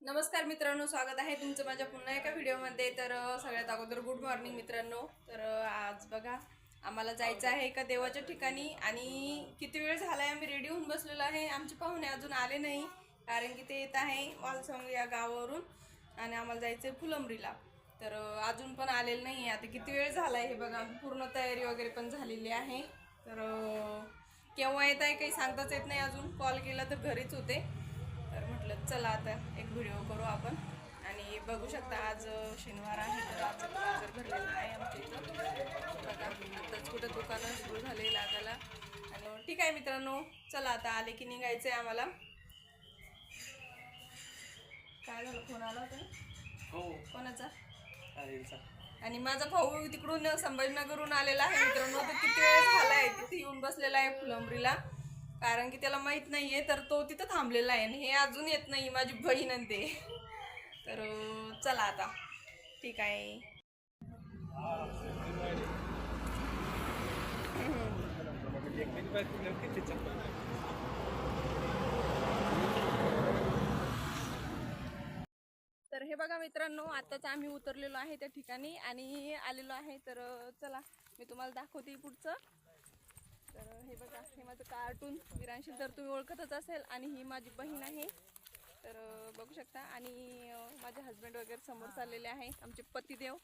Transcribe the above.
नमस्कार मित्रांनो, स्वागत आहे तुमचं माझ्या पुन्हा एका व्हिडिओमध्ये। तर सगळ्यात अगोदर गुड मॉर्निंग मित्रांनो। तर आज बघा आम्हाला जायचं आहे एका देवाच्या ठिकाणी आणि किती वेळ झालाय आम्ही रेडी होऊन बसलेलो आहे। आमचे पाहुणे अजून आले नाही, कारण की ते येत आहे वालसंग या गावावरून आणि आम्हाला जायचं आहे फुलंब्रीला। तर अजून पण आलेलं नाही। आता किती वेळ झालाय हे बघा, पूर्ण तयारी वगैरे पण झालेली आहे। तर केव्हा येत आहे काही सांगताच येत नाही। अजून कॉल केला तर घरीच होते। तर म्हटलं चला आता एक व्हिडिओ करू आपण। आणि बघू शकता आज शनिवार आहे, तर आज बाजार भरलेला आहे आमच्या इथं बघा। आताच कुठं दुकानं सुरू झाले लागायला। आणि ठीक आहे मित्रांनो, चला आता आले की निघायचं आहे आम्हाला। काय झालं, फोन आला होता? हो, कोणाचा? आणि माझा भाऊ तिकडून संभाजीनगरहून आलेला आहे मित्रांनो। तर किती वेळ झालाय तिथे येऊन बसलेला आहे फुलंब्रीला, कारण की त्याला माहित नाहीये। तर तो तिथं थांबलेला आहे आणि हे अजून येत नाही, माझी बहीण आणि ते। तर चला आता, ठीक आहे। तर हे बघा मित्रांनो, आताच आम्ही उतरलेलो आहे त्या ठिकाणी आणि आलेलो आहे। तर चला मी तुम्हाला दाखवते पुढचं। तर हे बघा, हे माझं कार्टून विरांशी तर तुम्ही ओळखतच असेल, आणि ही माझी बहीण आहे। तर बघू शकता, आणि माझे हस्बंड वगैरे समोर चाललेले आहे, आमचे पतिदेव।